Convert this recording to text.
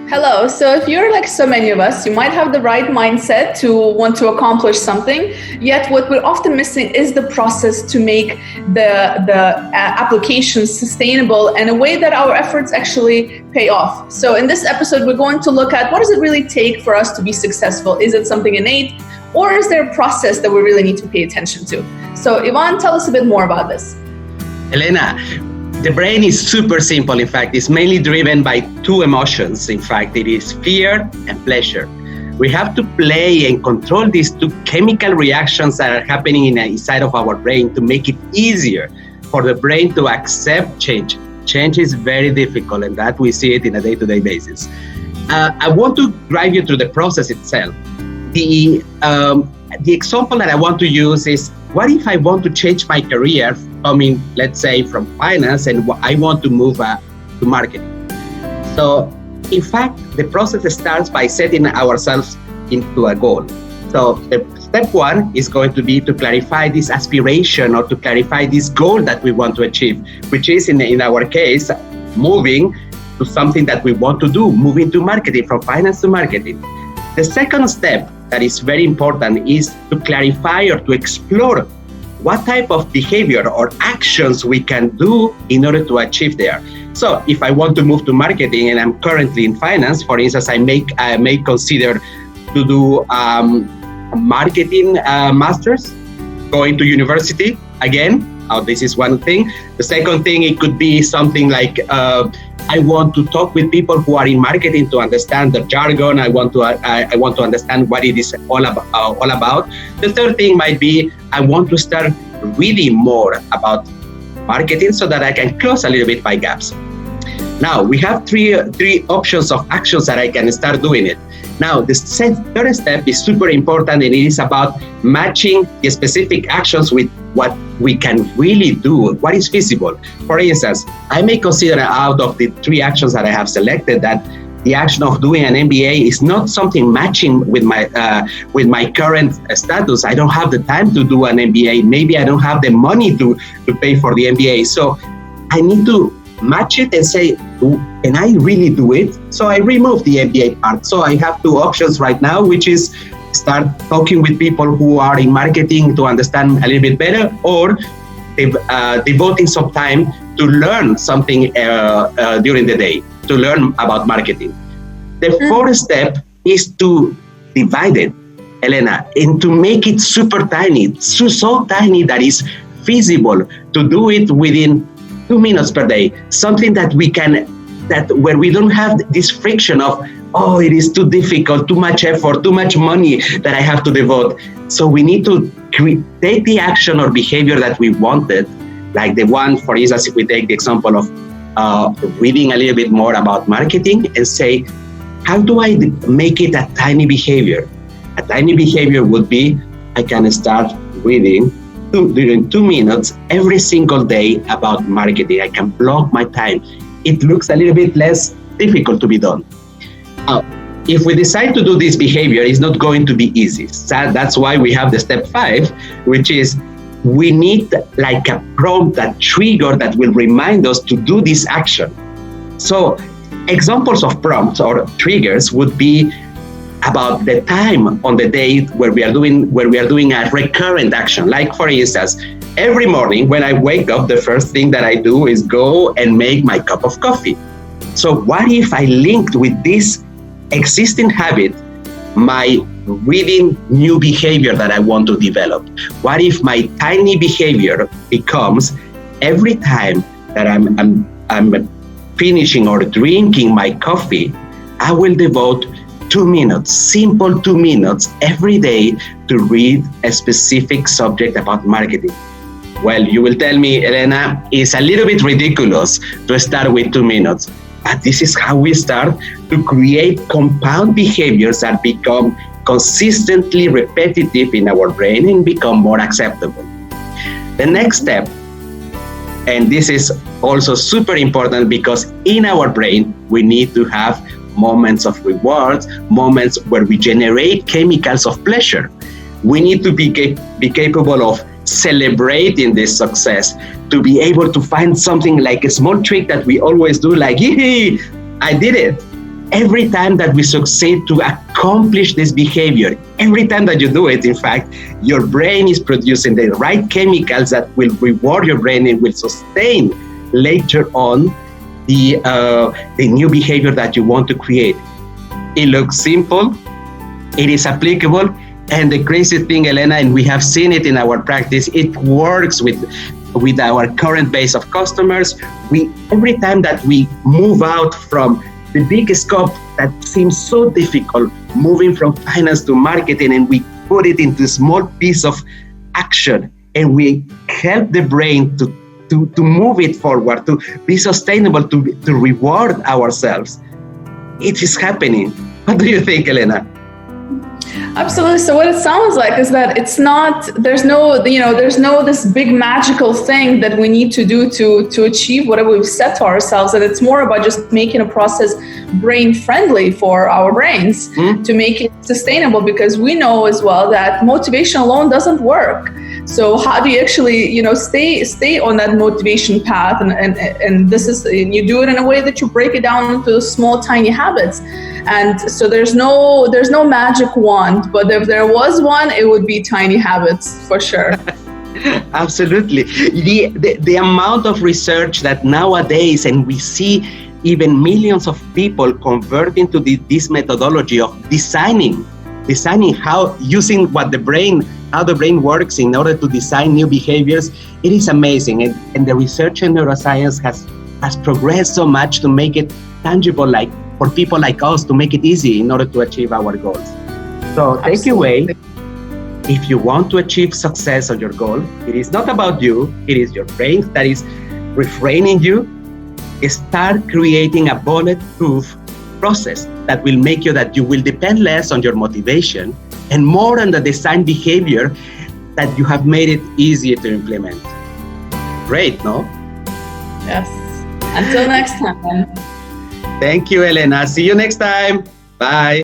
Hello. So if you're like so many of us, you might have the right mindset to want to accomplish something, yet what we're often missing is the process to make the application sustainable in a way that our efforts actually pay off. So in this episode, we're going to look at what does it really take for us to be successful? Is it something innate, or is there a process that we really need to pay attention to? So Ivan, tell us a bit more about this. Elena, the brain is super simple. In fact, it's mainly driven by two emotions. In fact, it is fear and pleasure. We have to play and control these two chemical reactions that are happening inside of our brain to make it easier for the brain to accept change. Change is very difficult, and that we see it in a day-to-day basis. I want to drive you through the process itself. The example that I want to use is, what if I want to change my career coming, let's say, from finance, and I want to move to marketing? So, in fact, the process starts by setting ourselves into a goal. So, the step one is going to be to clarify this aspiration or to clarify this goal that we want to achieve, which is, in our case, moving to something that we want to do, moving to marketing, from finance to marketing. The second step that is very important is to clarify or to explore what type of behavior or actions we can do in order to achieve there. So if I want to move to marketing and I'm currently in finance, for instance, I may consider to do marketing masters, going to university again. This is one thing. The second thing, it could be something like I want to talk with people who are in marketing to understand the jargon. I want to understand what it is all about. The third thing might be I want to start reading more about marketing so that I can close a little bit my gaps. Now we have three options of actions that I can start doing it. Now the third step is super important, and it is about matching the specific actions with what we can really do, what is feasible. For instance, I may consider out of the three actions that I have selected that the action of doing an MBA is not something matching with my current status. I don't have the time to do an MBA. Maybe I don't have the money to pay for the MBA. So I need to match it and say, can I really do it? So I remove the MBA part. So I have two options right now, which is start talking with people who are in marketing to understand a little bit better, or devoting some time to learn something during the day, to learn about marketing. The fourth step is to divide it, Elena, and to make it super tiny, so tiny that is feasible to do it within 2 minutes per day, something that where we don't have this friction of, it is too difficult, too much effort, too much money that I have to devote. So we need to take the action or behavior that we wanted, like the one, for instance, if we take the example of reading a little bit more about marketing, and say, how do I make it a tiny behavior? A tiny behavior would be, I can start reading during 2 minutes every single day about marketing. I can block my time. It looks a little bit less difficult to be done. If we decide to do this behavior, it's not going to be easy. So that's why we have the step 5, which is we need like a prompt, that trigger that will remind us to do this action. So examples of prompts or triggers would be about the time on the day where we are doing a recurrent action. Like, for instance, every morning when I wake up, the first thing that I do is go and make my cup of coffee. So what if I linked with this existing habit my reading new behavior that I want to develop? What if my tiny behavior becomes every time that I'm finishing or drinking my coffee, I will devote 2 minutes, simple 2 minutes every day to read a specific subject about marketing. Well, you will tell me, Elena, it's a little bit ridiculous to start with 2 minutes. But this is how we start to create compound behaviors that become consistently repetitive in our brain and become more acceptable. The next step, and this is also super important, because in our brain, we need to have moments of rewards, moments where we generate chemicals of pleasure. We need to be capable of celebrating this success, to be able to find something like a small trick that we always do, like, yay, I did it. every time that we succeed to accomplish this behavior, every time that you do it, in fact, your brain is producing the right chemicals that will reward your brain and will sustain later on the new behavior that you want to create. It looks simple, it is applicable, and the crazy thing, Elena, and we have seen it in our practice, it works with our current base of customers. Every time that we move out from the big scope that seems so difficult, moving from finance to marketing, and we put it into a small piece of action, and we help the brain to move it forward, to be sustainable, to reward ourselves. It is happening. What do you think, Elena? Absolutely. So what it sounds like is that there's no this big magical thing that we need to do to achieve whatever we've set to ourselves. And it's more about just making a process brain friendly for our brains to make it sustainable, because we know as well that motivation alone doesn't work. So how do you actually, stay on that motivation path? And this is, you do it in a way that you break it down into small, tiny habits. And so there's no magic wand, but if there was one, it would be tiny habits for sure. Absolutely. The amount of research that nowadays, and we see even millions of people converting to this methodology of designing how, using how the brain works in order to design new behaviors. It is amazing. And the research in neuroscience has progressed so much to make it tangible, like for people like us, to make it easy in order to achieve our goals. So take away, if you want to achieve success on your goal, it is not about you, it is your brain that is refraining you. Start creating a bulletproof process that will make that you will depend less on your motivation and more on the design behavior that you have made it easier to implement. Great, no? Yes. Until next time. Thank you, Elena. See you next time. Bye.